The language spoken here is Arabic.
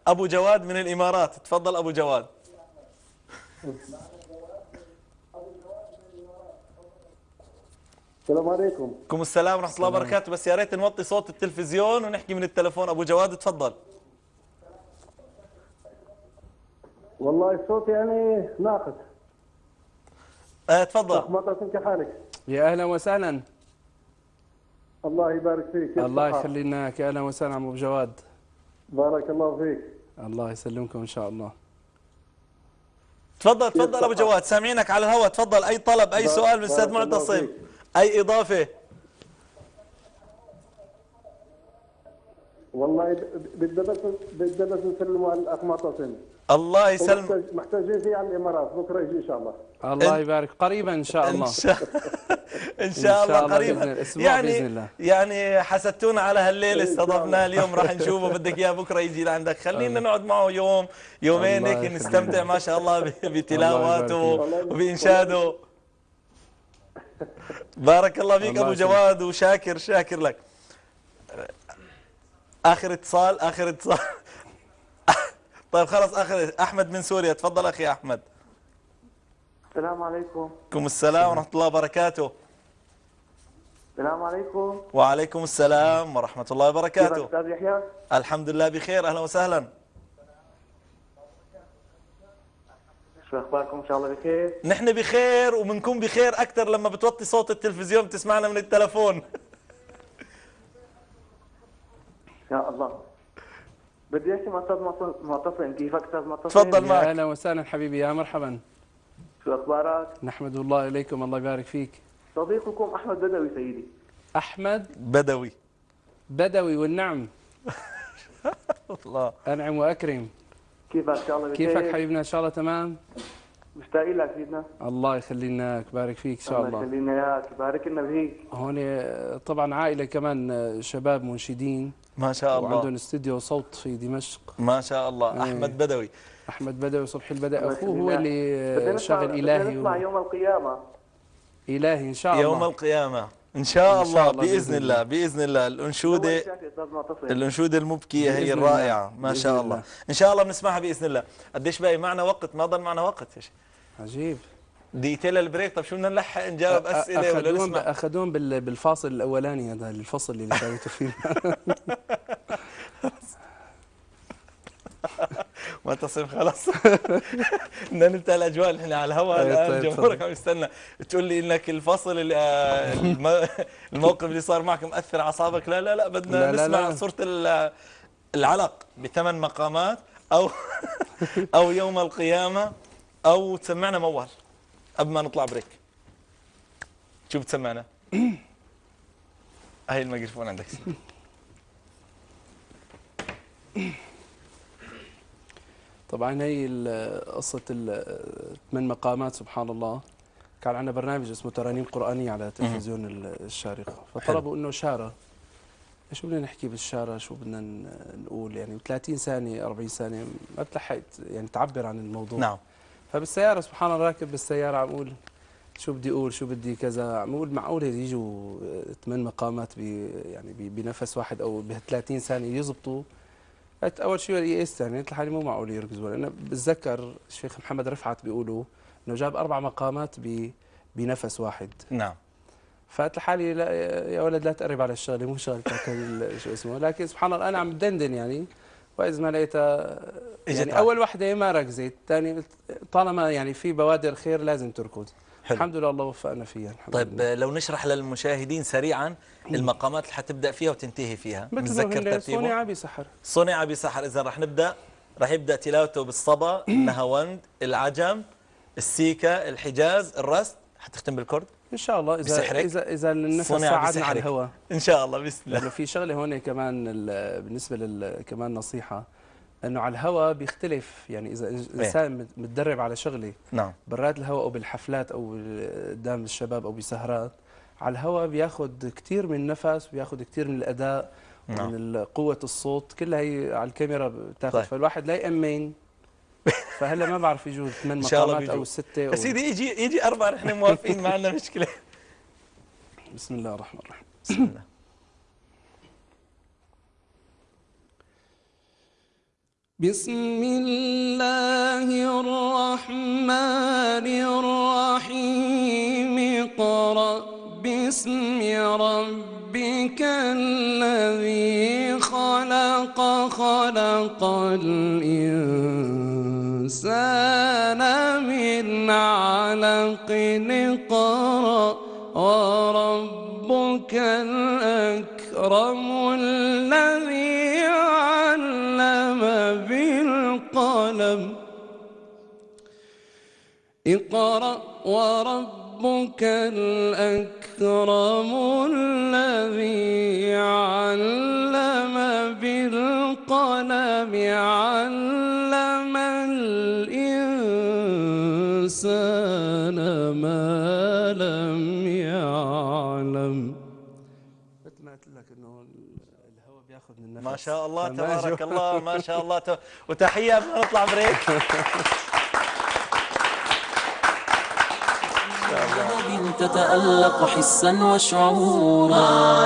ابو جواد من الامارات. تفضل ابو جواد. السلام عليكم. عليكم السلام ورحمه الله وبركاته. بس يا ريت نوطي صوت التلفزيون ونحكي من التلفون. ابو جواد تفضل. والله الصوت يعني ناقص. تفضل. اخ معتصم كيف حالك؟ يا اهلا وسهلا. الله يبارك فيك. كيف الله صحة؟ يخلي لنا. يا اهلا وسهلا عم ابو جواد. بارك الله فيك. الله يسلمكم ان شاء الله. تفضل تفضل ابو جواد، سامعينك على الهواء. تفضل، اي طلب، اي سؤال من استاذ معتصم، اي اضافه. والله بدنا بس نسلموا على الاخ معتصم. الله يسلمك. محتاجين فيه على الامارات، بكره يجي ان شاء الله. الله يبارك. قريبا ان شاء الله. ان شاء الله قريبا. الاسبوع باذن الله. يعني حسدتونا على هالليل، استضفناه اليوم، راح نشوفه. بدك اياه بكره يجي لعندك. خلينا نقعد معه يوم يومين هيك نستمتع ما شاء الله بتلاواته وبانشاده. بارك الله فيك ابو جواد، وشاكر لك. اخر اتصال. طيب خلص، اخر احمد من سوريا. تفضل اخي احمد. السلام عليكم. وعليكم السلام ورحمه الله وبركاته. السلام عليكم. وعليكم السلام ورحمه الله وبركاته. كيفك استاذ يحيى؟ الحمد لله بخير، اهلا وسهلا. شو اخباركم؟ ان شاء الله بخير. نحن بخير، وبنكون بخير اكثر لما بتوطي صوت التلفزيون بتسمعنا من التلفون. يا الله. بدي احكي مع استاذ معتصم. كيفك استاذ معتصم؟ تفضل معك. يا اهلا وسهلا حبيبي، يا مرحبا. شو اخبارك؟ نحمد الله اليكم، الله يبارك فيك. صديقكم احمد بدوي سيدي. احمد بدوي والنعم. الله انعم واكرم. كيفك؟ ان شاء الله بخير. كيفك حبيبنا؟ ان شاء الله تمام. مشتاقين لك سيدنا. الله يخلي لنا، يبارك فيك ان شاء الله. الله يخلي لنا اياك، يبارك لنا بهيك. هون طبعا عائله كمان شباب منشدين ما شاء الله، وعندهم استوديو صوت في دمشق. ما شاء الله. احمد بدوي. احمد بدوي صبحي البدء، اخوه هو اللي شغل الهي. بدنا نطلع يوم القيامه. الهي ان شاء الله. يوم القيامه ان شاء الله، باذن الله باذن الله. الانشوده المبكيه هي الرائعه، ما شاء الله. ان شاء الله بنسمعها باذن الله. قديش باقي معنا وقت؟ ما ضل معنا وقت يا شيخ. عجيب. دقيقتين للبريك. طب شو بدنا نلحق نجاوب اسئله ولا نسمع؟ اخذون بالفاصل الاولاني، هذا الفصل اللي سويته فيه. معتصم خلاص. بدنا ننتهي الاجواء، نحن على الهواء الان، جمهورك عم يستنى تقول لي انك الفصل اللي الموقف اللي صار معك مأثر على اعصابك. لا بدنا نسمع صورة العلق بثمان مقامات، او يوم القيامة، او تسمعنا موال قبل ما نطلع بريك. شو بتسمعنا؟ هاي الميكروفون عندك. طبعا هي قصة الثمان مقامات. سبحان الله، كان عندنا برنامج اسمه ترانيم قرآنية على تلفزيون الشارقة، فطلبوا انه شارة. شو بدنا نحكي بالشارة؟ شو بدنا نقول؟ يعني 30 ثانية 40 ثانية ما بتلحق يعني تعبر عن الموضوع. نعم. فبالسيارة سبحان الله، راكب بالسيارة عم اقول شو بدي اقول، شو بدي كذا، عم اقول معقول يجوا 8 مقامات يعني بنفس واحد او ب 30 ثانية يزبطوا؟ اول شيء يئست، يعني قلت لحالي مو معقول يركزوا، لانه بتذكر الشيخ محمد رفعت بيقولوا انه جاب 4 مقامات بنفس واحد. نعم. فقلت لحالي لا يا ولد لا تقرب على الشغله، مو شغلتك شو اسمه. لكن سبحان الله انا عم بدندن يعني، واذا ما لقيتها يعني اول وحده ما ركزت، ثاني طالما يعني في بوادر خير لازم تركض. الحمد لله الله وفقنا فيها. طيب لو نشرح للمشاهدين سريعا المقامات اللي حتبدا فيها وتنتهي فيها. نتذكر ترتيبه. صنع بسحر. صنع بسحر. اذا راح يبدا تلاوته بالصبا، النهاوند، العجم، السيكا، الحجاز، الرست، حتختم بالكرد ان شاء الله. اذا النفس ساعدنا على الهواء ان شاء الله باذن الله. لانه في شغله هون كمان بالنسبه كمان نصيحه، انه على الهواء بيختلف. يعني اذا انسان متدرب على شغله، نعم، برات الهواء او بالحفلات او قدام الشباب او بسهرات، على الهواء بياخذ كثير من النفس، وبياخذ كثير من الاداء، نعم، ومن قوه الصوت، كلها هي على الكاميرا بتاخذ. طيب. فالواحد لا يامن. فهلا ما بعرف يجوز 8 مقامات او 6 يا سيدي يجي 4، نحن موافقين، ما عندنا مشكله. بسم الله الرحمن الرحيم. بسم الله. بسم الله الرحمن الرحيم اقرأ باسم ربك الذي خلق خلق الإنسان من علق اقرأ وربك الأكرم الذي علم بالقلم اقرأ وربك الأكرم الذي علم بالقلم علم الإنسان ما لم يعلم. مثل ما قلت لك انه الهواء بياخذ من النفس. ما شاء الله تبارك الله ما شاء الله وتحية قبل ما نطلع بريك. تتألق حسا وشعورا